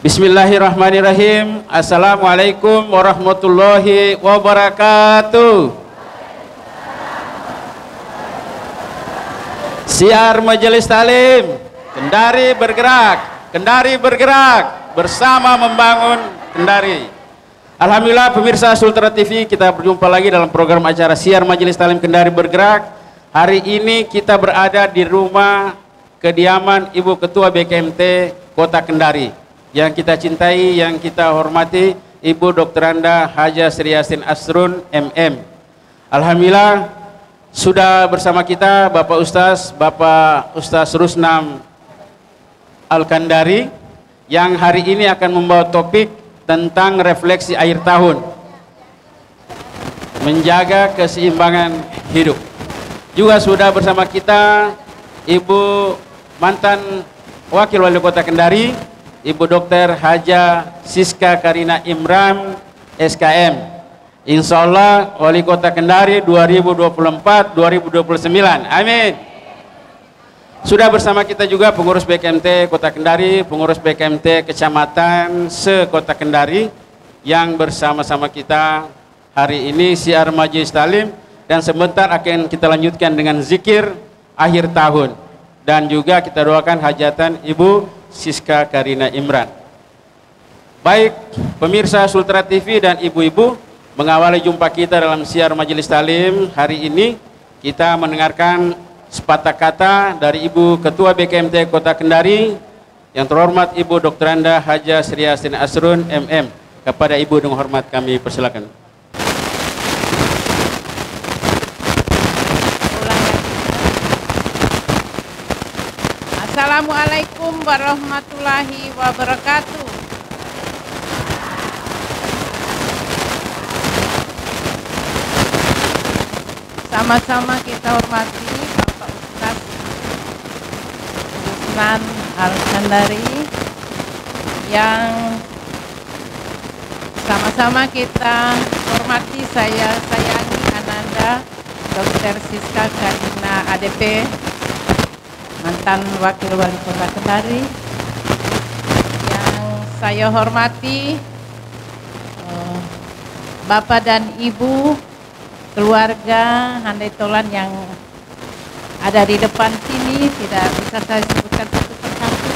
Bismillahirrahmanirrahim. Assalamualaikum warahmatullahi wabarakatuh. Siar Majelis Talim Kendari bergerak, Kendari bergerak, bersama membangun Kendari. Alhamdulillah pemirsa Sultra TV, kita berjumpa lagi dalam program acara Siar Majelis Talim Kendari bergerak. Hari ini kita berada di rumah kediaman Ibu Ketua BKMT Kota Kendari yang kita cintai, yang kita hormati, Ibu Dr. Anda Haja Sri Yasin Asrun MM. Alhamdulillah sudah bersama kita Bapak Ustaz Rusnam Al-Kandari yang hari ini akan membawa topik tentang refleksi akhir tahun, menjaga keseimbangan hidup. Juga sudah bersama kita Ibu mantan Wakil Wali Kota Kendari, Ibu Dr. Haja Siska Karina Imran SKM. Insya Allah Wali Kota Kendari 2024-2029. Amin. Sudah bersama kita juga pengurus BKMT Kota Kendari, pengurus BKMT Kecamatan se-Kota Kendari yang bersama-sama kita hari ini Siar Majelis Talim, dan sebentar akan kita lanjutkan dengan zikir akhir tahun, dan juga kita doakan hajatan Ibu Siska Karina Imran. Baik pemirsa Sultra TV dan ibu-ibu, mengawali jumpa kita dalam Siar Majelis Talim hari ini, kita mendengarkan sepatah kata dari Ibu Ketua BKMT Kota Kendari yang terhormat Ibu Dr. Anda Haja Sri Yasin Asrun MM. Kepada Ibu dengan hormat kami persilakan. Assalamualaikum warahmatullahi wabarakatuh. Sama-sama kita hormati Bapak Ustaz Rusnam Al-Kandari yang sama-sama kita hormati, saya sayangi Ananda Dr. Siska Karina ADP, mantan Wakil Wali Kota Kendari, yang saya hormati Bapak dan Ibu, keluarga handai tolan yang ada di depan sini, tidak bisa saya sebutkan satu persatu.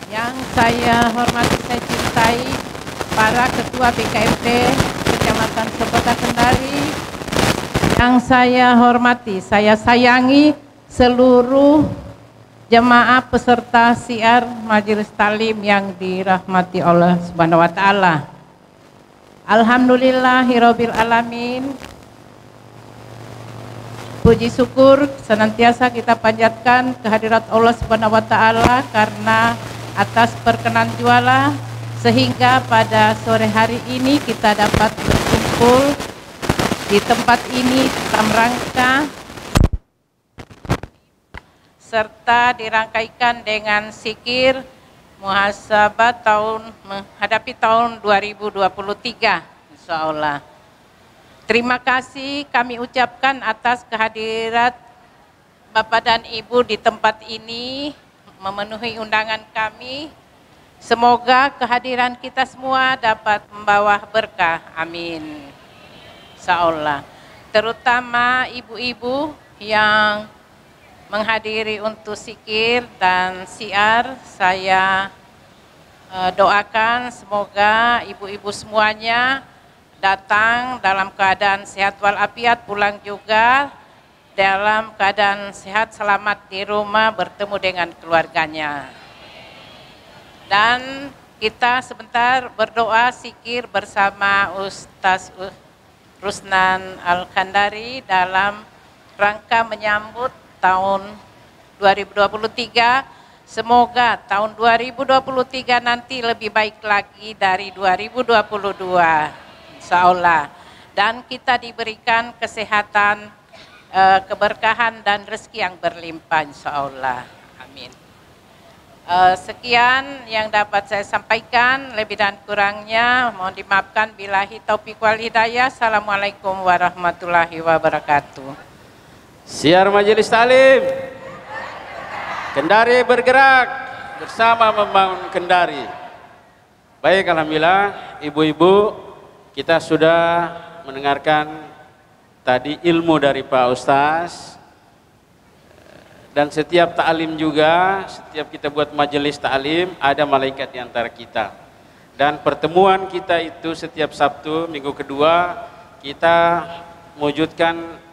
Yang saya hormati, saya cintai para ketua BKMT Kecamatan se-Kota Kendari, yang saya hormati, saya sayangi seluruh jemaah peserta Siar Majelis Talim yang dirahmati Allah Subhanahu wa taala. Alhamdulillahirabbil alamin. Puji syukur senantiasa kita panjatkan kehadirat Allah Subhanahu wa taala karena atas perkenan juala sehingga pada sore hari ini kita dapat berkumpul di tempat ini dalam rangka serta dirangkaikan dengan zikir muhasabah tahun menghadapi tahun 2023 insyaallah. Terima kasih kami ucapkan atas kehadirat Bapak dan Ibu di tempat ini memenuhi undangan kami. Semoga kehadiran kita semua dapat membawa berkah. Amin. Insyaallah. Terutama ibu-ibu yang menghadiri untuk zikir dan siar, saya doakan semoga ibu-ibu semuanya datang dalam keadaan sehat walafiat, pulang juga dalam keadaan sehat selamat di rumah bertemu dengan keluarganya. Dan kita sebentar berdoa zikir bersama Ustaz Rusnam Al-Kandari dalam rangka menyambut tahun 2023. Semoga tahun 2023 nanti lebih baik lagi dari 2022 insyaallah, dan kita diberikan kesehatan, keberkahan dan rezeki yang berlimpah insyaallah. Amin. Sekian yang dapat saya sampaikan, lebih dan kurangnya mohon dimaafkan. Billahi taufiq wal hidayah. Assalamualaikum warahmatullahi wabarakatuh. Siar Majelis Talim Kendari bergerak bersama membangun Kendari. Baik, alhamdulillah ibu-ibu, kita sudah mendengarkan tadi ilmu dari Pak Ustaz. Dan setiap ta'lim juga, setiap kita buat majelis ta'lim, ada malaikat di antara kita. Dan pertemuan kita itu setiap Sabtu, minggu kedua, kita mewujudkan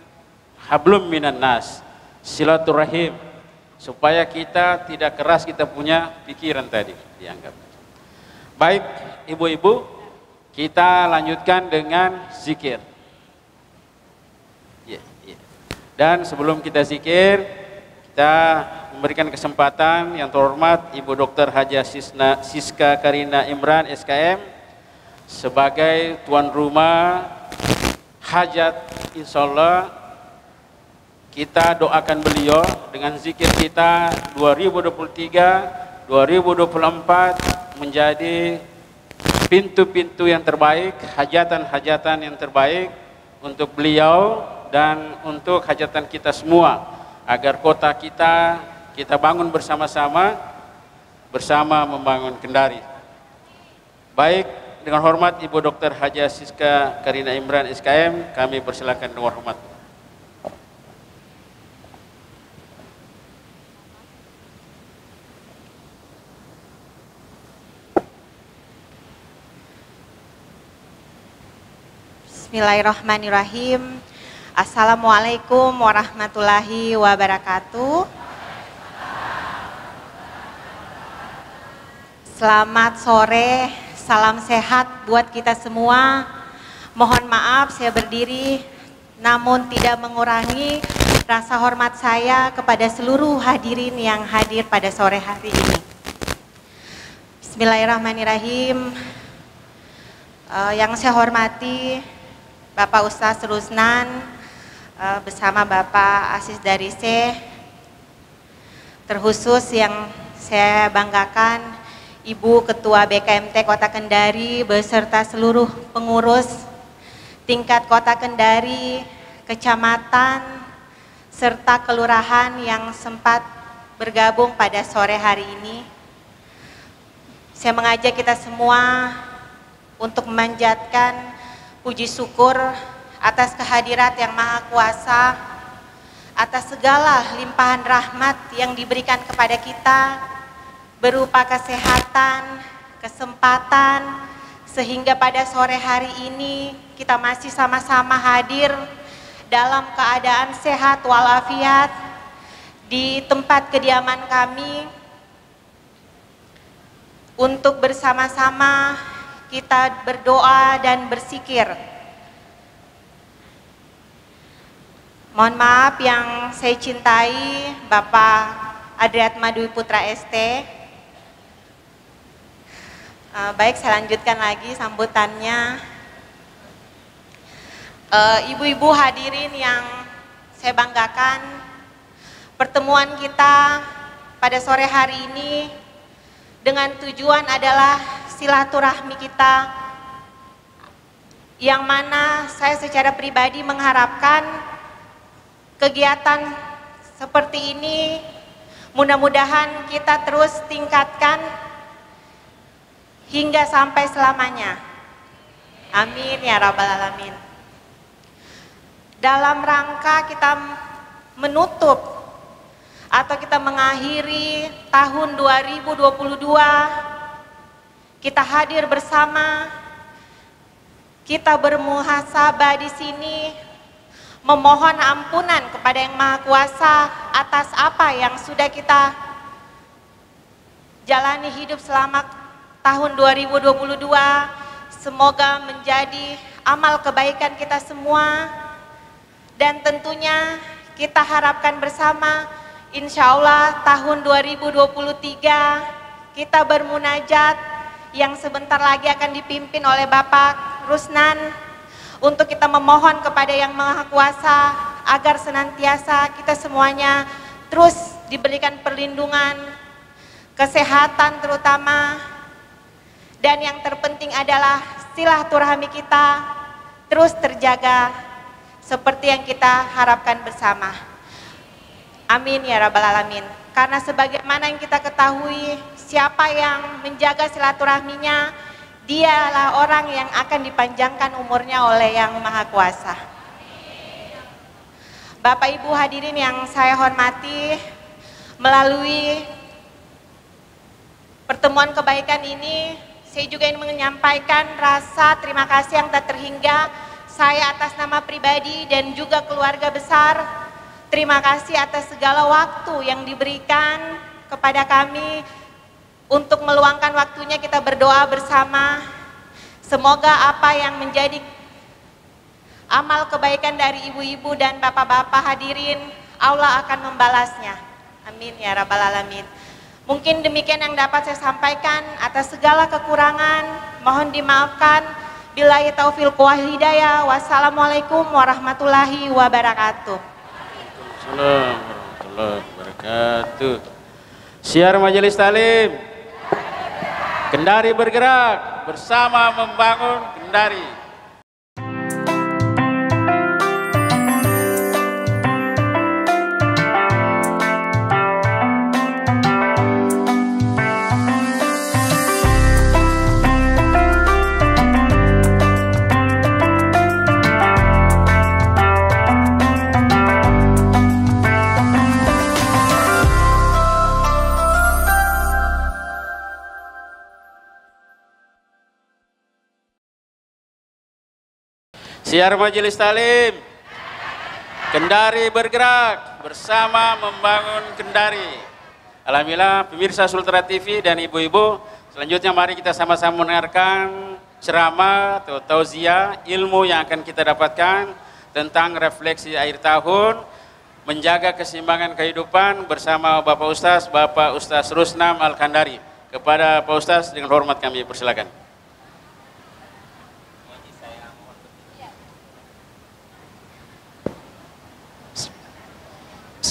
hablum minan nas, silaturahim, supaya kita tidak keras kita punya pikiran tadi, dianggap. Baik, ibu-ibu, kita lanjutkan dengan zikir. Dan sebelum kita zikir, kita memberikan kesempatan yang terhormat Ibu Dr. Haja Siska Karina Imran SKM sebagai tuan rumah hajat, insya Allah kita doakan beliau dengan zikir kita 2023, 2024 menjadi pintu-pintu yang terbaik, hajatan-hajatan yang terbaik untuk beliau dan untuk hajatan kita semua, agar kota kita bangun bersama-sama, bersama membangun Kendari. Baik, dengan hormat Ibu Dr. Haja Siska Karina Imran SKM, kami persilakan dengan hormat. Bismillahirrahmanirrahim. Assalamualaikum warahmatullahi wabarakatuh. Selamat sore, salam sehat buat kita semua. Mohon maaf saya berdiri, namun tidak mengurangi rasa hormat saya kepada seluruh hadirin yang hadir pada sore hari ini. Bismillahirrahmanirrahim. Yang saya hormati Bapak Ustadz Rusnan bersama Bapak Asis Darise, terkhusus yang saya banggakan Ibu Ketua BKMT Kota Kendari beserta seluruh pengurus tingkat Kota Kendari, kecamatan, serta kelurahan yang sempat bergabung pada sore hari ini. Saya mengajak kita semua untuk memanjatkan puji syukur atas kehadirat Yang Maha Kuasa, atas segala limpahan rahmat yang diberikan kepada kita, berupa kesehatan, kesempatan, sehingga pada sore hari ini kita masih sama-sama hadir dalam keadaan sehat walafiat di tempat kediaman kami untuk bersama-sama kita berdoa dan berzikir. Mohon maaf yang saya cintai Bapak Adriatma Dwi Putra ST. Baik, saya lanjutkan lagi sambutannya. Ibu-ibu hadirin yang saya banggakan, pertemuan kita pada sore hari ini dengan tujuan adalah silaturahmi kita, yang mana saya secara pribadi mengharapkan kegiatan seperti ini mudah-mudahan kita terus tingkatkan hingga sampai selamanya. Amin ya rabbal alamin. Dalam rangka kita menutup atau kita mengakhiri tahun 2022, kita hadir bersama, kita bermuhasabah di sini, memohon ampunan kepada Yang Maha Kuasa atas apa yang sudah kita jalani hidup selama tahun 2022. Semoga menjadi amal kebaikan kita semua, dan tentunya kita harapkan bersama, insya Allah tahun 2023 kita bermunajat yang sebentar lagi akan dipimpin oleh Bapak Rusnan, untuk kita memohon kepada Yang Maha Kuasa agar senantiasa kita semuanya terus diberikan perlindungan, kesehatan terutama, dan yang terpenting adalah silaturahmi kita terus terjaga seperti yang kita harapkan bersama. Amin ya rabbal alamin. Karena sebagaimana yang kita ketahui, siapa yang menjaga silaturahminya, Dialah orang yang akan dipanjangkan umurnya oleh Yang Maha Kuasa. Bapak Ibu hadirin yang saya hormati, melalui pertemuan kebaikan ini, saya juga ingin menyampaikan rasa terima kasih yang tak terhingga saya atas nama pribadi dan juga keluarga besar. Terima kasih atas segala waktu yang diberikan kepada kami untuk meluangkan waktunya kita berdoa bersama. Semoga apa yang menjadi amal kebaikan dari ibu-ibu dan bapak-bapak hadirin, Allah akan membalasnya. Amin ya rabbal alamin. Mungkin demikian yang dapat saya sampaikan. Atas segala kekurangan mohon dimaafkan. Billahi taufiq wal hidayah. Wassalamualaikum warahmatullahi wabarakatuh. Waalaikumsalam warahmatullahi wabarakatuh. Syiar Majelis Talim. Kendari bergerak bersama membangun Kendari. Syiar Majelis Talim, Kendari bergerak bersama membangun Kendari. Alhamdulillah pemirsa Sultra TV dan ibu-ibu, selanjutnya mari kita sama-sama mendengarkan ceramah atau tauziah ilmu yang akan kita dapatkan tentang refleksi akhir tahun, menjaga keseimbangan kehidupan bersama Bapak Ustaz Rusnam Al-Kandari. Kepada Pak Ustaz dengan hormat kami persilakan.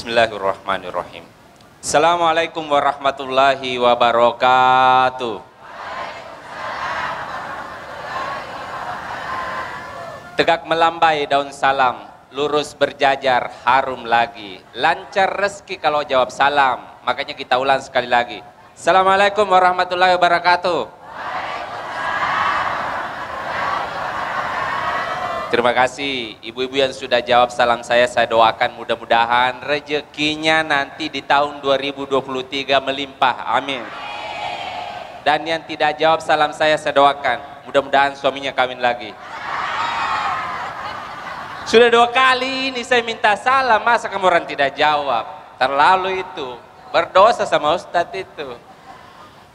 Bismillahirrahmanirrahim. Assalamualaikum warahmatullahi wabarakatuh. Tegak melambai daun salam, lurus berjajar harum lagi. Lancar rezeki kalau jawab salam. Makanya kita ulang sekali lagi. Assalamualaikum warahmatullahi wabarakatuh. Terima kasih ibu-ibu yang sudah jawab salam saya doakan mudah-mudahan rezekinya nanti di tahun 2023 melimpah, amin. Dan yang tidak jawab salam saya doakan mudah-mudahan suaminya kawin lagi. Sudah 2 kali ini saya minta salam, masa kamu orang tidak jawab? Terlalu itu, berdosa sama Ustadz itu.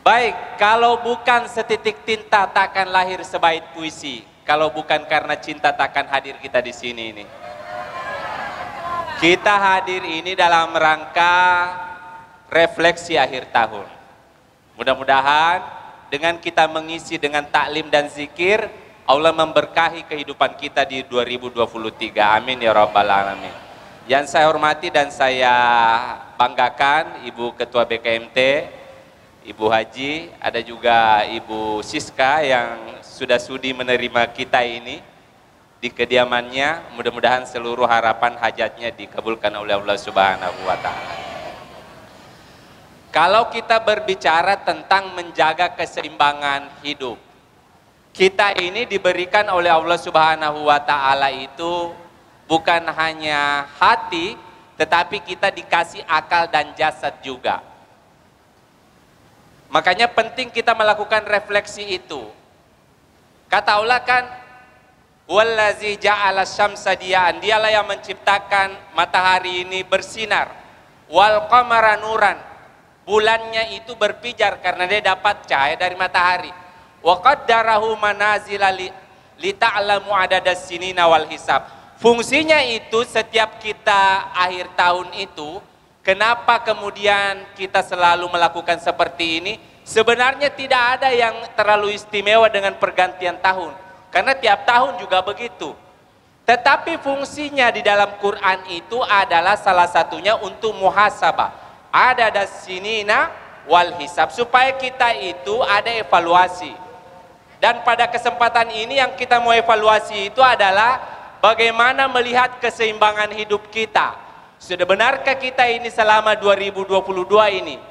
Baik, kalau bukan setitik tinta takkan lahir sebait puisi. Kalau bukan karena cinta takkan hadir kita di sini ini. Kita hadir ini dalam rangka refleksi akhir tahun. Mudah-mudahan dengan kita mengisi dengan taklim dan zikir, Allah memberkahi kehidupan kita di 2023. Amin ya rabbal alamin. Yang saya hormati dan saya banggakan Ibu Ketua BKMT, Ibu Haji, ada juga Ibu Siska yang sudah sudi menerima kita ini di kediamannya. Mudah-mudahan seluruh harapan hajatnya dikabulkan oleh Allah Subhanahu wa Ta'ala. Kalau kita berbicara tentang menjaga keseimbangan hidup, kita ini diberikan oleh Allah Subhanahu wa Ta'ala itu bukan hanya hati, tetapi kita dikasih akal dan jasad juga. Makanya penting kita melakukan refleksi itu. Kata Allah kan, wallazi ja'ala syamsa diya'an, dialah yang menciptakan matahari ini bersinar, wal qamara nuran, bulannya itu berpijar karena dia dapat cahaya dari matahari, wa qaddarahu manazila li ta'lamu adadas sinina wal hisab. Fungsinya itu setiap kita akhir tahun itu, kenapa kemudian kita selalu melakukan seperti ini? Sebenarnya tidak ada yang terlalu istimewa dengan pergantian tahun. Karena tiap tahun juga begitu. Tetapi fungsinya di dalam Quran itu adalah salah satunya untuk muhasabah. Ada dasinina wal hisab. Supaya kita itu ada evaluasi. Dan pada kesempatan ini yang kita mau evaluasi itu adalah bagaimana melihat keseimbangan hidup kita. Sudah benarkah kita ini selama 2022 ini?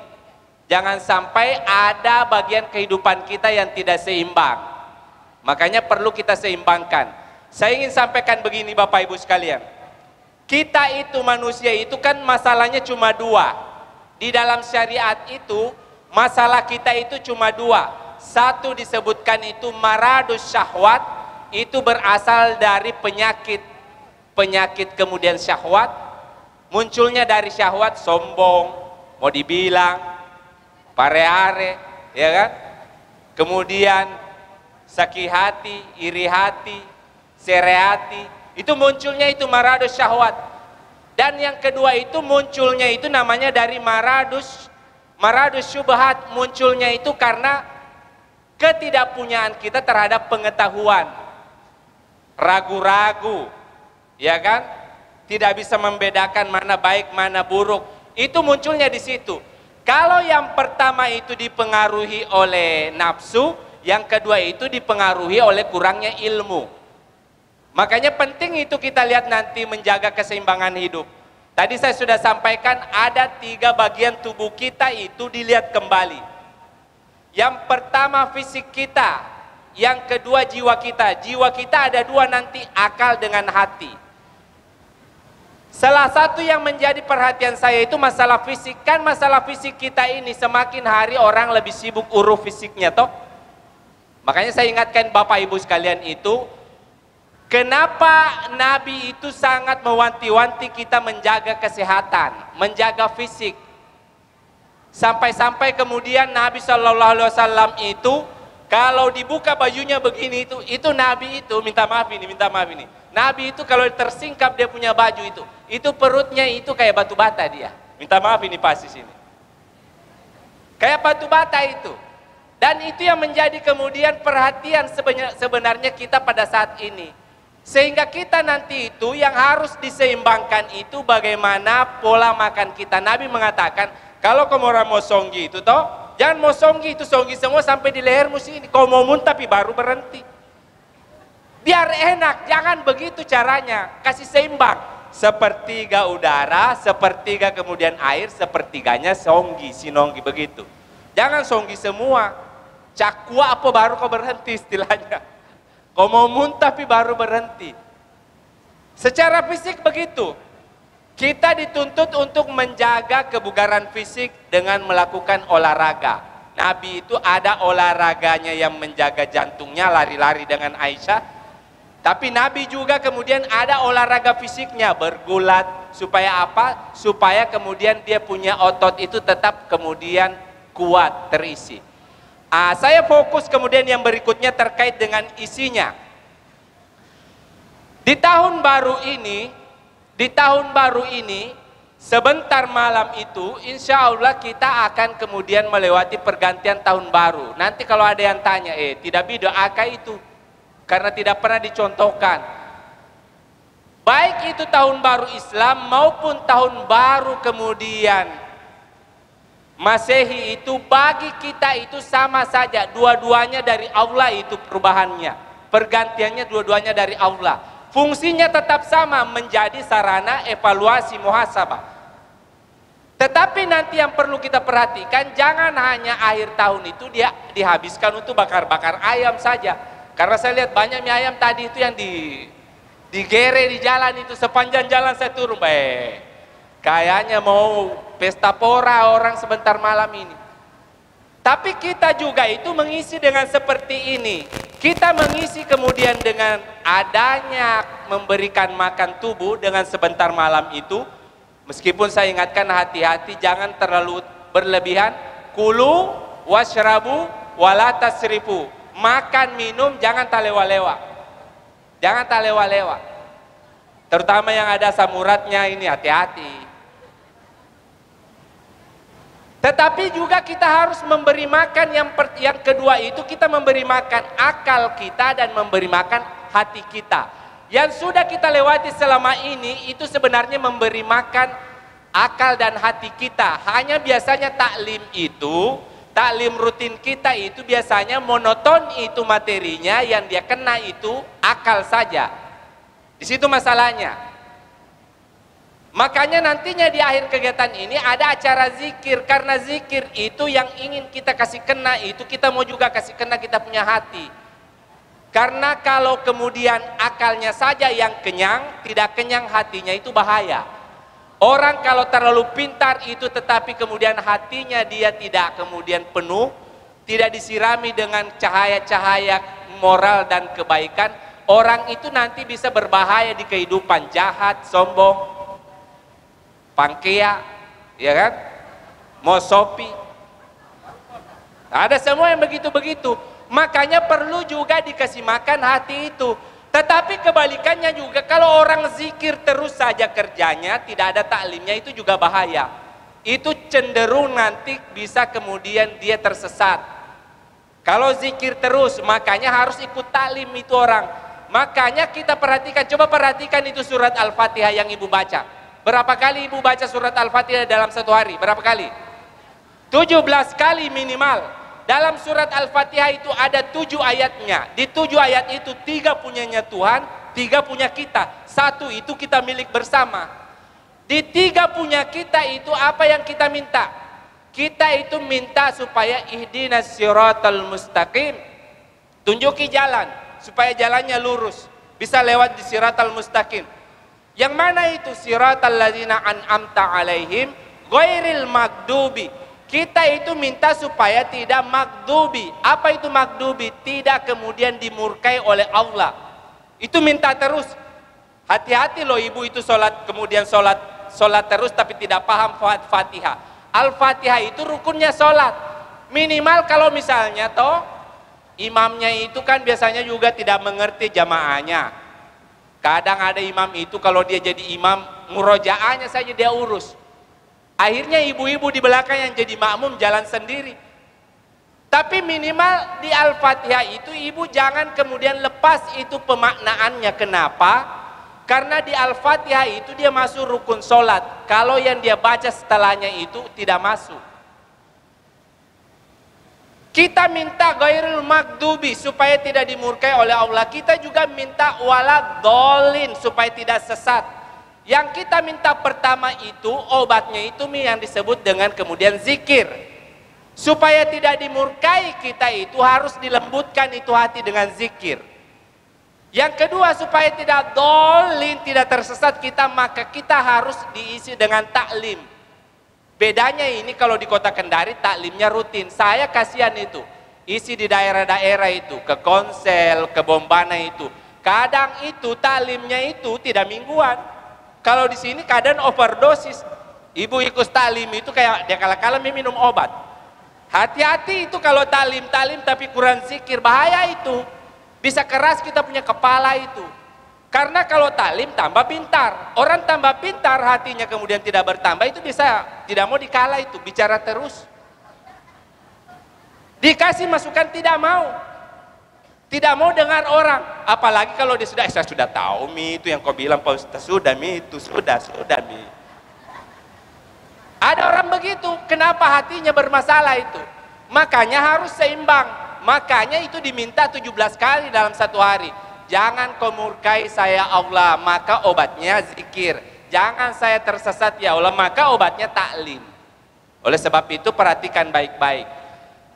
Jangan sampai ada bagian kehidupan kita yang tidak seimbang. Makanya perlu kita seimbangkan. Saya ingin sampaikan begini Bapak Ibu sekalian. Kita itu manusia itu kan masalahnya cuma dua. Di dalam syariat itu masalah kita itu cuma dua. Satu disebutkan itu maradus syahwat, itu berasal dari penyakit kemudian syahwat. Munculnya dari syahwat sombong, mau dibilang pare-are, ya kan? Kemudian sakit hati, iri hati, sere hati, itu munculnya itu maradus syahwat. Dan yang kedua itu munculnya itu namanya dari maradus syubhat, munculnya itu karena ketidakpunyaan kita terhadap pengetahuan, ragu-ragu, ya kan? Tidak bisa membedakan mana baik mana buruk. Itu munculnya di situ. Kalau yang pertama itu dipengaruhi oleh nafsu, yang kedua itu dipengaruhi oleh kurangnya ilmu. Makanya penting itu kita lihat nanti menjaga keseimbangan hidup. Tadi saya sudah sampaikan ada 3 bagian tubuh kita itu dilihat kembali. Yang pertama fisik kita, yang kedua jiwa kita. Jiwa kita ada 2 nanti, akal dengan hati. Salah satu yang menjadi perhatian saya itu masalah fisik. Kan masalah fisik kita ini semakin hari orang lebih sibuk urus fisiknya toh. Makanya saya ingatkan Bapak Ibu sekalian itu, kenapa Nabi itu sangat mewanti-wanti kita menjaga kesehatan, menjaga fisik. Sampai-sampai kemudian Nabi SAW itu kalau dibuka bajunya begini itu Nabi itu minta maaf ini. Nabi itu kalau tersingkap dia punya baju itu perutnya itu kayak batu bata dia. Minta maaf ini pasti sini. Kayak batu bata itu. Dan itu yang menjadi kemudian perhatian sebenarnya kita pada saat ini. Sehingga kita nanti itu yang harus diseimbangkan itu bagaimana pola makan kita. Nabi mengatakan, kalau kamu orang mau songgi itu toh, jangan mau songgi itu songgi semua sampai di lehermu sini. Kau mau muntah tapi baru berhenti. Biar enak, jangan begitu caranya. Kasih seimbang. Sepertiga udara, sepertiga kemudian air, sepertiganya songgi, sinonggi begitu. Jangan songgi semua. Cakwa apa baru kau berhenti istilahnya. Kau mau muntah tapi baru berhenti. Secara fisik begitu. Kita dituntut untuk menjaga kebugaran fisik dengan melakukan olahraga. Nabi itu ada olahraganya yang menjaga jantungnya, lari-lari dengan Aisyah. Tapi Nabi juga kemudian ada olahraga fisiknya, bergulat. Supaya apa? Supaya kemudian dia punya otot itu tetap kemudian kuat, terisi. Saya fokus kemudian yang berikutnya terkait dengan isinya. Di tahun baru ini, sebentar malam itu, insya Allah kita akan kemudian melewati pergantian tahun baru. Nanti kalau ada yang tanya, tidak beda akal itu, karena tidak pernah dicontohkan. Baik itu tahun baru Islam maupun tahun baru kemudian Masehi itu bagi kita itu sama saja, dua-duanya dari Allah itu perubahannya, pergantiannya dua-duanya dari Allah. Fungsinya tetap sama, menjadi sarana evaluasi muhasabah. Tetapi nanti yang perlu kita perhatikan, jangan hanya akhir tahun itu dia dihabiskan untuk bakar-bakar ayam saja. Karena saya lihat banyak mie ayam tadi itu yang digere di jalan itu, sepanjang jalan saya turun, kayaknya mau pesta pora orang sebentar malam ini. Tapi kita juga itu mengisi dengan seperti ini. Kita mengisi kemudian dengan adanya memberikan makan tubuh dengan sebentar malam itu. Meskipun saya ingatkan hati-hati jangan terlalu berlebihan. Kulu washrabu wala tasrifu. Makan minum jangan talewa-lewa. Jangan talewa-lewa. Terutama yang ada samuratnya ini hati-hati. Tetapi juga kita harus memberi makan yang kedua itu kita memberi makan akal kita dan memberi makan hati kita. Yang sudah kita lewati selama ini itu sebenarnya memberi makan akal dan hati kita. Hanya biasanya taklim rutin kita itu biasanya monoton itu materinya, yang dia kena itu akal saja. Di situ masalahnya. Makanya nantinya di akhir kegiatan ini ada acara zikir. Karena zikir itu yang ingin kita kasih kena itu kita mau juga kasih kena kita punya hati. Karena kalau kemudian akalnya saja yang kenyang, tidak kenyang hatinya, itu bahaya. Orang kalau terlalu pintar itu tetapi kemudian hatinya dia tidak kemudian penuh, tidak disirami dengan cahaya-cahaya moral dan kebaikan, orang itu nanti bisa berbahaya di kehidupan, jahat, sombong, pangkea, ya kan? Mosopi. Ada semua yang begitu-begitu. Makanya perlu juga dikasih makan hati itu. Tetapi kebalikannya juga, kalau orang zikir terus saja kerjanya, tidak ada taklimnya, itu juga bahaya. Itu cenderung nanti bisa kemudian dia tersesat. Kalau zikir terus, makanya harus ikut taklim itu orang. Makanya kita perhatikan, coba perhatikan itu surat Al-Fatihah yang ibu baca. Berapa kali ibu baca surat Al-Fatihah dalam satu hari? Berapa kali? 17 kali minimal. Dalam surat Al-Fatihah itu ada 7 ayatnya. Di 7 ayat itu 3 punyanya Tuhan, 3 punya kita. 1 itu kita milik bersama. Di 3 punya kita itu apa yang kita minta? Kita itu minta supaya ihdinas siratal mustaqim. Tunjuki jalan supaya jalannya lurus. Bisa lewat di siratal mustaqim. Yang mana itu? Siratal ladzina an'amta alaihim ghairil magdubi. Kita itu minta supaya tidak magdubi. Apa itu magdubi? Tidak kemudian dimurkai oleh Allah. Itu minta terus. Hati-hati loh ibu itu sholat, kemudian sholat terus tapi tidak paham Fatihah. Al-Fatihah itu rukunnya sholat. Minimal kalau misalnya toh imamnya itu kan biasanya juga tidak mengerti jamaahnya. Kadang ada imam itu kalau dia jadi imam, murojaahnya saja dia urus. Akhirnya ibu-ibu di belakang yang jadi makmum jalan sendiri. Tapi minimal di Al-Fatihah itu ibu jangan kemudian lepas itu pemaknaannya. Kenapa? Karena di Al-Fatihah itu dia masuk rukun sholat. Kalau yang dia baca setelahnya itu tidak masuk. Kita minta ghairul magdubi supaya tidak dimurkai oleh Allah. Kita juga minta walad dolin supaya tidak sesat. Yang kita minta pertama itu obatnya itu yang disebut dengan kemudian zikir. Supaya tidak dimurkai kita itu harus dilembutkan itu hati dengan zikir. Yang kedua supaya tidak dolin, tidak tersesat kita, maka kita harus diisi dengan taklim. Bedanya ini kalau di kota Kendari taklimnya rutin. Saya kasihan itu. Isi di daerah-daerah itu, ke Konsel, ke Bombana itu. Kadang itu taklimnya itu tidak mingguan. Kalau di sini kadang overdosis. Ibu ikut taklim itu kayak dia kala-kala minum obat. Hati-hati itu kalau taklim tapi kurang zikir, bahaya itu. Bisa keras kita punya kepala itu. Karena kalau taklim tambah pintar. Orang tambah pintar hatinya kemudian tidak bertambah, itu bisa tidak mau dikala itu, bicara terus. Dikasih masukan tidak mau. Tidak mau dengar orang, apalagi kalau dia sudah, saya sudah tahu Mi, itu yang kau bilang Pak Ustaz, sudah Mi, itu sudah Mi. Ada orang begitu, kenapa hatinya bermasalah itu? Makanya harus seimbang, makanya itu diminta 17 kali dalam satu hari. Jangan kau murkai saya Allah, maka obatnya zikir. Jangan saya tersesat ya Allah, maka obatnya taklim. Oleh sebab itu perhatikan baik-baik.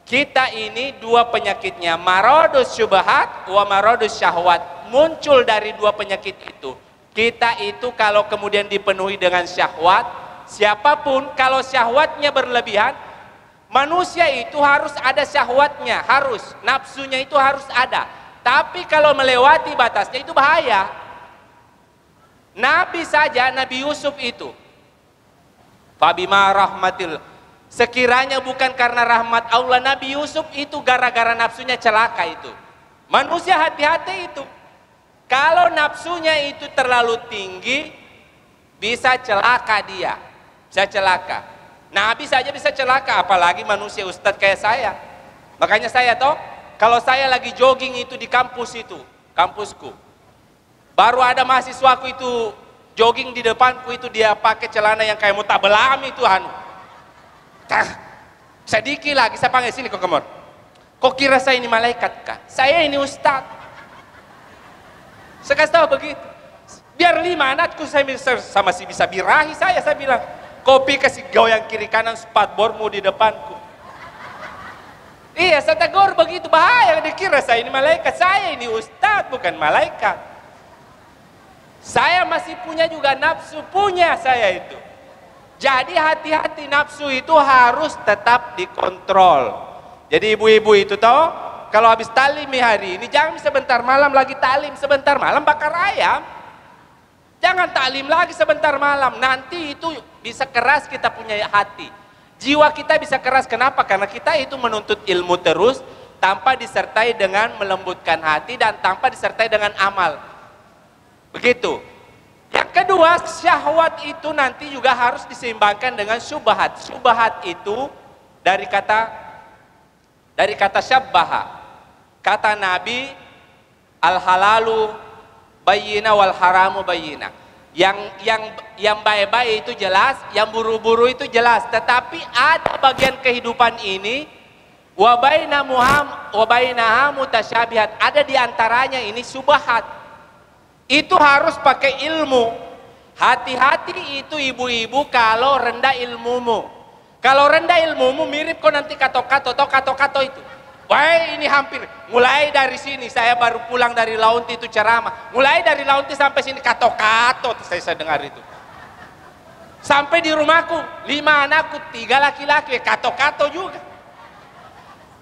Kita ini dua penyakitnya, maradus syubhat wa maradus syahwat, muncul dari dua penyakit itu. Kita itu kalau kemudian dipenuhi dengan syahwat, siapapun kalau syahwatnya berlebihan, manusia itu harus ada syahwatnya, harus, nafsunya itu harus ada. Tapi kalau melewati batasnya itu bahaya. Nabi saja, Nabi Yusuf itu, Fabima rahmatil, sekiranya bukan karena rahmat Allah, Nabi Yusuf itu gara-gara nafsunya celaka itu. Manusia hati-hati itu. Kalau nafsunya itu terlalu tinggi, bisa celaka dia. Bisa celaka. Nabi saja bisa celaka, apalagi manusia ustadz kayak saya. Makanya saya toh, kalau saya lagi jogging itu di kampus itu, kampusku. Baru ada mahasiswaku itu jogging di depanku itu, dia pakai celana yang kayak mutabelam itu sedikit lagi saya panggil sini kok kemor. Kok kira saya ini malaikat kah? Saya ini ustaz. Saya kasih tahu begitu. Biar 5 anakku saya sama si bisa birahi saya bilang. Kopi kasih goyang kiri kanan, spatbormu di depanku. Iya, saya tegur begitu, bahaya dikira saya ini malaikat. Saya ini ustadz, bukan malaikat. Saya masih punya juga nafsu, punya saya itu. Jadi hati-hati, nafsu itu harus tetap dikontrol. Jadi ibu-ibu itu toh, kalau habis talim hari ini, jangan sebentar malam lagi talim, sebentar malam bakar ayam. Jangan talim lagi sebentar malam, nanti itu bisa keras kita punya hati. Jiwa kita bisa keras, kenapa? Karena kita itu menuntut ilmu terus, tanpa disertai dengan melembutkan hati dan tanpa disertai dengan amal. Begitu. Yang kedua, syahwat itu nanti juga harus diseimbangkan dengan syubhat. Syubhat itu dari kata syabbaha. Kata Nabi, al halalu bayyina wal haramu bayyina. Yang baik-baik itu jelas, yang buru-buru itu jelas. Tetapi ada bagian kehidupan ini wa bainaha mutasyabihat. Ada di antaranya ini syubhat. Itu harus pakai ilmu. Hati-hati itu ibu-ibu kalau rendah ilmumu. Kalau rendah ilmumu mirip kok nanti kato-kato itu. Wah, ini hampir mulai dari sini, saya baru pulang dari Launti itu ceramah. Mulai dari Launti sampai sini kato-kato saya dengar itu. Sampai di rumahku 5 anakku, 3 laki-laki, kato-kato juga.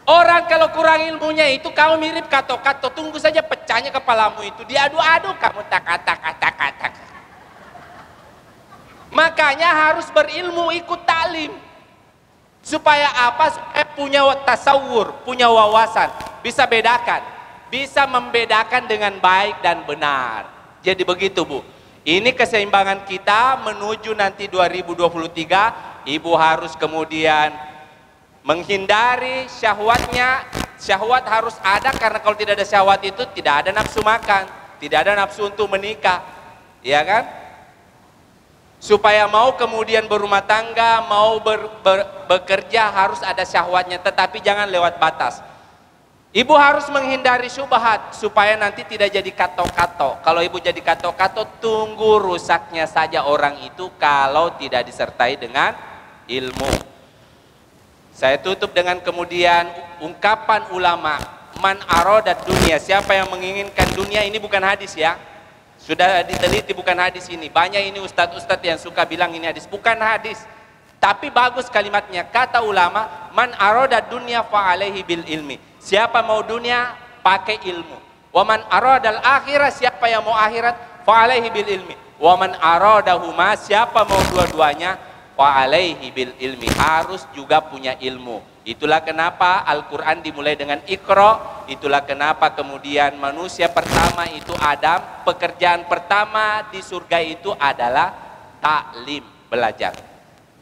Orang kalau kurang ilmunya itu kamu mirip kato-kato, tunggu saja pecahnya kepalamu itu, diadu-adu kamu tak-kata. Makanya harus berilmu, ikut talim. Supaya apa? Supaya punya tasawur, punya wawasan, bisa bedakan, bisa membedakan dengan baik dan benar. Jadi begitu Bu. Ini keseimbangan kita menuju nanti 2023, Ibu harus kemudian menghindari syahwatnya. Syahwat harus ada, karena kalau tidak ada syahwat itu tidak ada nafsu makan, tidak ada nafsu untuk menikah, ya kan? Supaya mau kemudian berumah tangga, mau bekerja harus ada syahwatnya, tetapi jangan lewat batas. Ibu harus menghindari syubhat supaya nanti tidak jadi kato-kato. Kalau ibu jadi kato-kato, tunggu rusaknya saja orang itu kalau tidak disertai dengan ilmu. Saya tutup dengan kemudian ungkapan ulama, man arodat dunia, siapa yang menginginkan dunia, ini bukan hadis ya. Sudah diteliti, bukan hadis ini. Banyak ini ustadz-ustadz yang suka bilang ini hadis, bukan hadis. Tapi bagus kalimatnya, kata ulama, man arodat dunia fa'alaihi bil ilmi. Siapa mau dunia, pakai ilmu. Wa man aradal akhirah, siapa yang mau akhirat, fa'alaihi bil ilmi. Wa man aradahuma, siapa mau dua-duanya, fa'alaihi bil ilmi, harus juga punya ilmu. Itulah kenapa Al-Quran dimulai dengan Iqra. Itulah kenapa kemudian manusia pertama itu Adam, pekerjaan pertama di surga itu adalah taklim, belajar.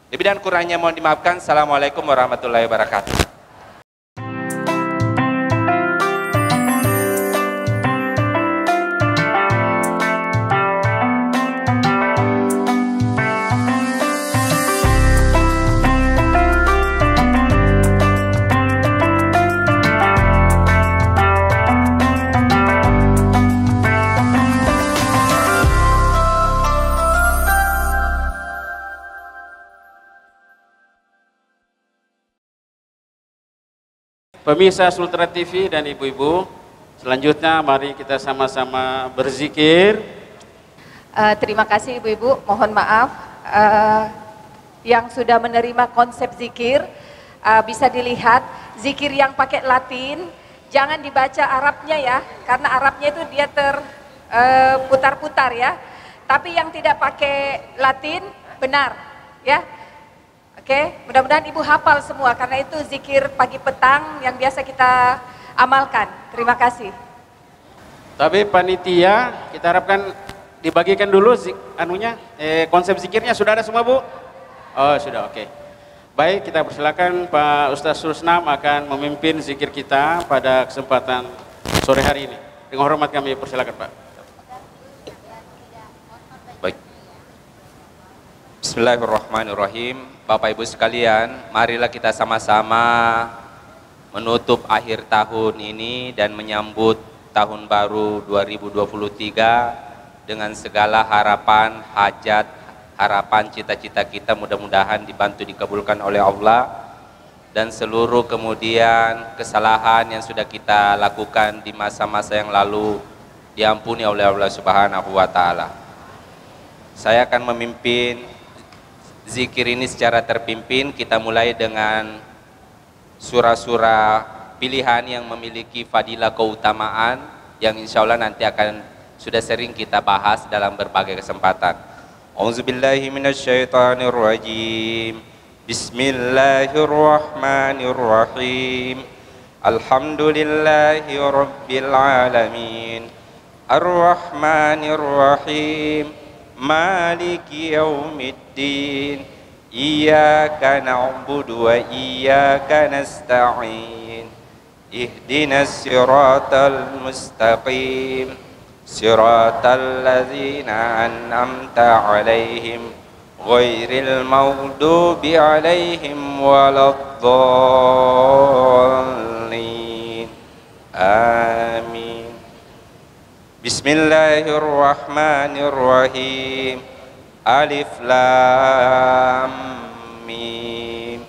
Lebih dan kurangnya mohon dimaafkan. Assalamualaikum warahmatullahi wabarakatuh. Pemirsa Sultra TV dan ibu-ibu, selanjutnya mari kita sama-sama berzikir. Terima kasih ibu-ibu, mohon maaf yang sudah menerima konsep zikir, bisa dilihat zikir yang pakai Latin, jangan dibaca Arabnya ya, karena Arabnya itu dia terputar-putar ya. Tapi yang tidak pakai Latin benar ya. Oke, mudah-mudahan ibu hafal semua, karena itu zikir pagi petang yang biasa kita amalkan. Terima kasih. Tapi panitia kita harapkan dibagikan dulu konsep zikirnya. Sudah ada semua Bu? Oh sudah, oke. Baik, kita persilakan Pak Ustaz Rusnam akan memimpin zikir kita pada kesempatan sore hari ini. Dengan hormat kami persilakan Pak. Baik. Bismillahirrahmanirrahim. Bapak Ibu sekalian, marilah kita sama-sama menutup akhir tahun ini dan menyambut tahun baru 2023 dengan segala harapan, hajat, harapan, cita-cita kita mudah-mudahan dibantu dikabulkan oleh Allah. dan seluruh kemudian kesalahan yang sudah kita lakukan di masa-masa yang lalu diampuni oleh Allah Subhanahu wa taala. Saya akan memimpin zikir ini secara terpimpin. Kita mulai dengan surah-surah pilihan yang memiliki fadilah keutamaan yang insya Allah nanti akan sudah sering kita bahas dalam berbagai kesempatan. Auzubillahi minasyaitonirrajim. Bismillahirrahmanirrahim. Alhamdulillahi rabbil alamin. Ar-Rahmanir-Rahim. Maliki yaumiddin. Iyyaka na'budu wa iyyaka nasta'in. Ihdinas siratal mustaqim. Siratal ladzina an'amta 'alaihim ghairil maghdubi 'alaihim waladdallin. Amin. Bismillahirrahmanirrahim. Alif lam mim.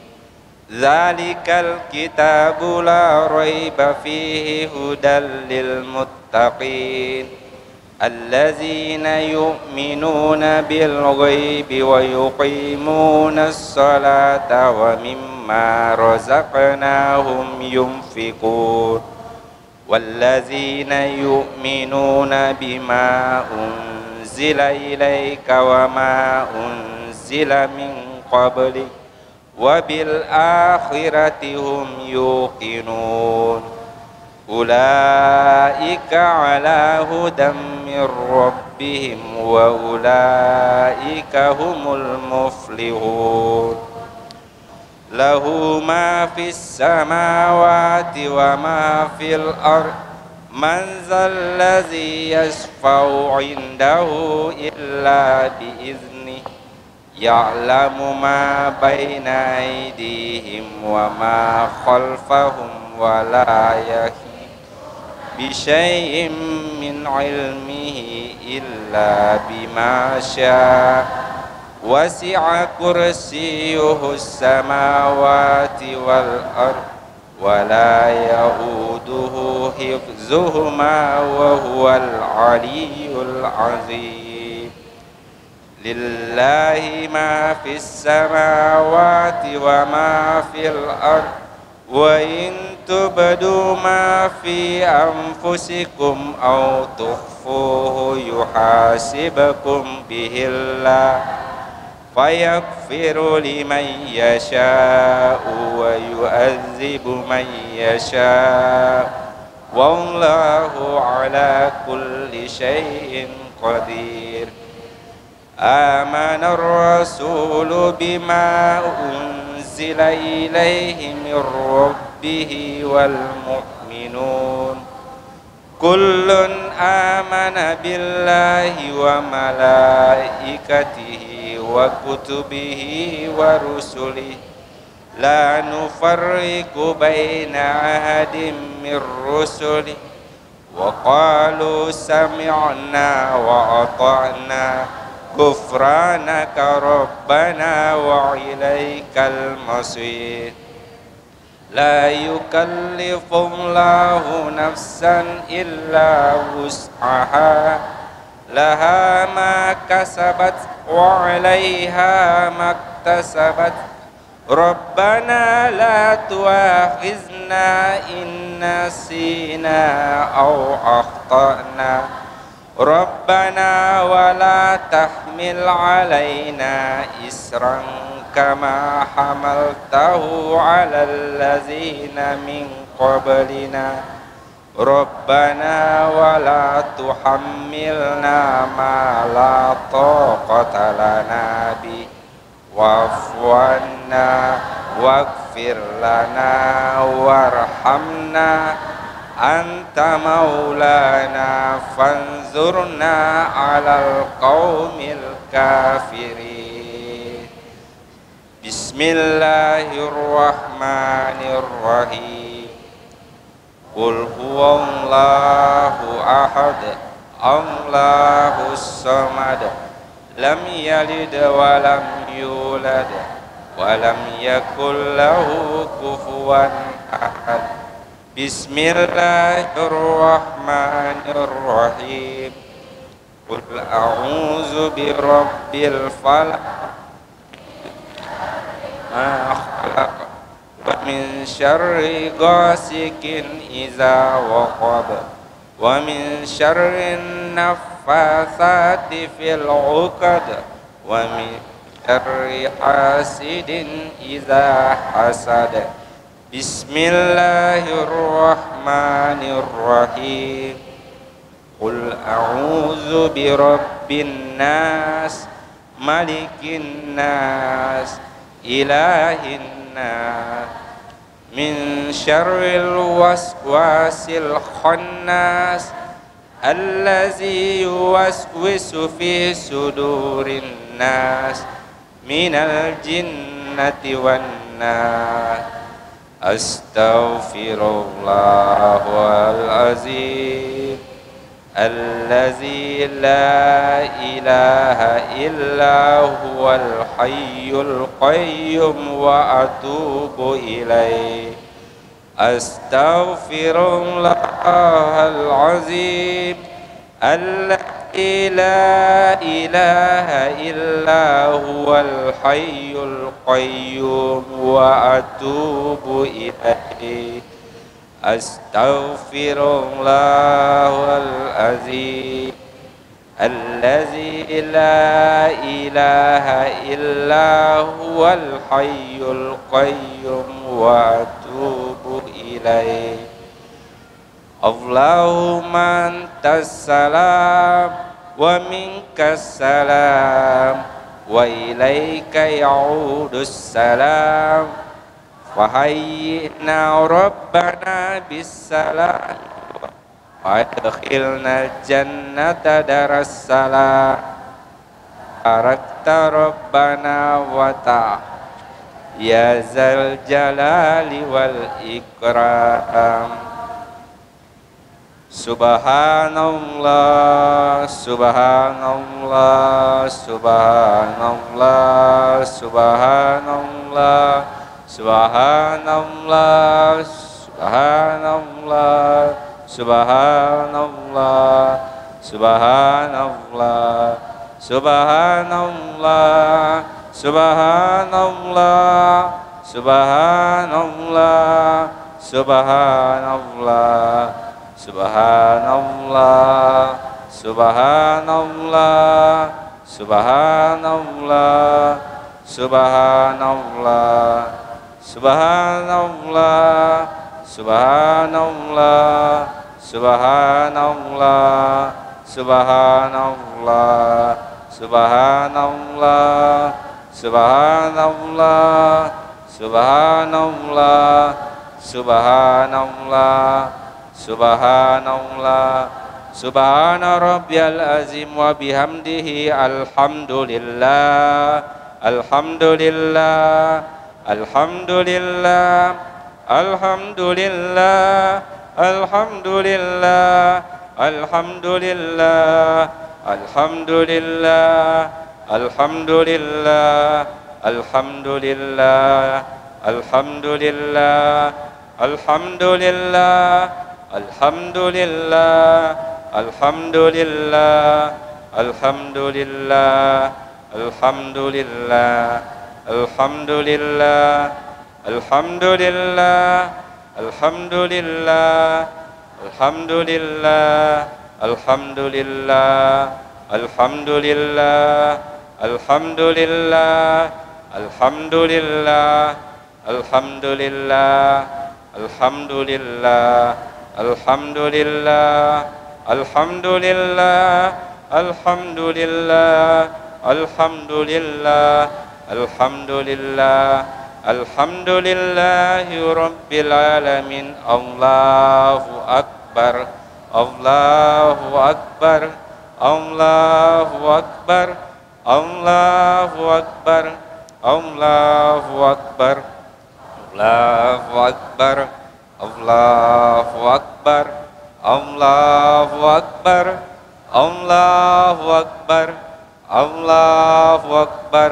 Zalikal kitabu la raiba fihi hudal lil muttaqin allazina yu'minuna bil ghaibi wa yuqimuna as-salata wa mimma razaqnahum yunfiqun wallazina yu'minuna bima unzila ilaika wa ma unzila min qablik wa bil akhirati hum yuqinun ulaika ala hudam min rabbihim wa ulaika humul muflihun. Lahu ma fis samawati wa ma fil ard man zallazi yashfa'u indahu illa biizni ya'lamu ma baina aydihim wa ma khalfahum wa la yahidun bisyai'in min ilmihi illa bima syaa wasi'a kursiyyuhu samawati wal ard wa la yauduhu hifzuhuma wa huwal aliyyul azim. Lillahi ma fis samawati wa ma fil ard wa in tubdu ma fi anfusikum aw tukhfuhu yuhasibukum bihillah fayaghfiru liman yasha'u wa yu'adzibu man yasha'u wallahu ala kulli syai'in qadir. Amana ar-rasulu bima unzila ilaihi min rabbihi wal mu'minun kullun amana billahi wa malaikatihi wa kutubihi wa rusulihi la nufarriqu baina ahadin min rusulihi wa qalu sami'na wa ata'na ghufranaka rabbana wa ilaikal masir. La yukallifullahu nafsan illa wus'aha laha ma kasabat wa 'alaiha maktasabat. Rabbana la tu'akhizna in nasina aw akhtana. Rabbana wa la tahmil 'alaina isran kama hamaltahu 'alal ladzina min qablina. Rabbana wa la tuhammilna ma la taqata lana bi wa'fu 'anna waghfir lana warhamna anta maulana fanzurna 'alal qaumil kafirin. Bismillahirrahmanirrahim. Qul huwallahu ahad Allahus samad lam yalid wa lam yulad ولم يكن له كفوا أحد بسم الله الرحمن الرحيم قل أعوذ برب الفلق ما خلق ومن شر غاسق إذا وقب ومن شر النفاثات في العقد ومن شر حاسد إذا حسد بسم الله الرحمن الرحيم قل أعوذ برب الناس ملك الناس إله الناس من شر الوسواس الخناس الذي يوسوس في صدور الناس من الجنة والناس أستغفر الله العظيم الذي لا إله إلا هو الحي القيوم وأتوب إليه أستغفر الله العظيم الذي لا إله إلا هو الحي القيوم وأتوب إليه أستغفر الله العظيم الذي لا إله إلا هو الحي القيوم وأتوب إليه اللهم أنت السلام ومنك السلام وإليك يعود السلام وهيئنا ربنا بالسلام وادخلنا الجنة دار السلام باركت ربنا وتعالى يا ذا الجلال والإكرام Subhanallah, subhanallah, subhanallah, subhanallah, subhanallah, subhanallah, subhanallah, subhanallah, subhanallah, subhanallah, subhanallah, subhanallah. Subhanallah, subhanallah, subhanallah, subhanallah, subhanallah, subhanallah, subhanallah, subhanallah, subhanallah, subhanallah, subhanallah, subhanallah. Subhanallah, subhana rabbiyal azim wa bihamdihi alhamdulillah, alhamdulillah, alhamdulillah, alhamdulillah, alhamdulillah, alhamdulillah, alhamdulillah, alhamdulillah, alhamdulillah, alhamdulillah, alhamdulillah. Alhamdulillah, alhamdulillah, alhamdulillah, alhamdulillah, alhamdulillah, alhamdulillah, alhamdulillah, alhamdulillah, alhamdulillah, alhamdulillah, alhamdulillah, alhamdulillah, alhamdulillah, alhamdulillah. Alhamdulillah, alhamdulillah, alhamdulillah, alhamdulillah, alhamdulillah, alhamdulillahi rabbil alamin. Allahu akbar, Allahu akbar, Allahu akbar, Allahu akbar, Allahu akbar, Allahu akbar. Allahu Akbar, Allahu Akbar, Allahu Akbar, Allahu Akbar,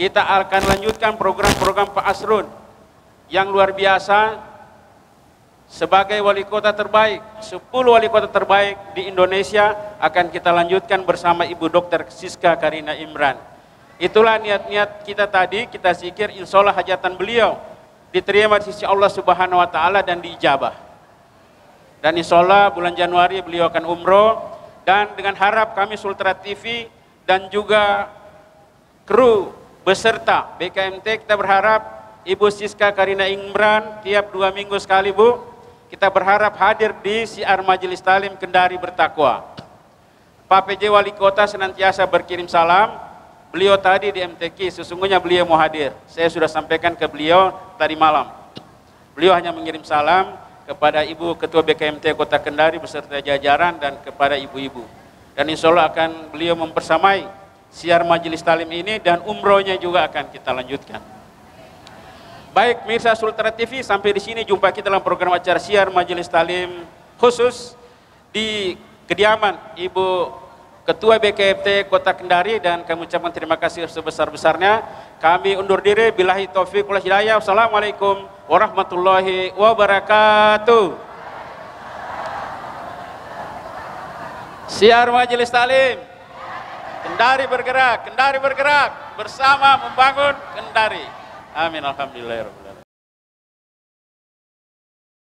kita akan lanjutkan program-program Pak Asrun yang luar biasa sebagai wali kota terbaik. 10 wali kota terbaik di Indonesia akan kita lanjutkan bersama Ibu Dr. Siska Karina Imran. Itulah niat-niat kita tadi, kita zikir insya Allah hajatan beliau diterima di sisi Allah Subhanahu wa Ta'ala dan diijabah. Dan insya Allah bulan Januari beliau akan umroh, dan dengan harap kami Sultra TV dan juga kru beserta BKMT, kita berharap Ibu Siska Karina Imran tiap 2 minggu sekali Bu, kita berharap hadir di siar Majelis Talim Kendari Bertakwa. Pak PJ Wali Kota senantiasa berkirim salam. Beliau tadi di MTQ, sesungguhnya beliau mau hadir. Saya sudah sampaikan ke beliau tadi malam. Beliau hanya mengirim salam kepada Ibu Ketua BKMT Kota Kendari beserta jajaran dan kepada ibu-ibu. Dan insya Allah akan beliau mempersamai siar Majelis Talim ini, dan umrohnya juga akan kita lanjutkan. Baik, pemirsa Sultra TV, sampai di sini jumpa kita dalam program acara siar Majelis Talim khusus di kediaman Ibu Ketua BKMT Kota Kendari, dan kami ucapkan terima kasih sebesar-besarnya. Kami undur diri, billahi taufiq wal hidayah. Wassalamualaikum warahmatullahi wabarakatuh. Siar Majelis Talim Kendari bergerak bersama membangun Kendari. Amin, alhamdulillah.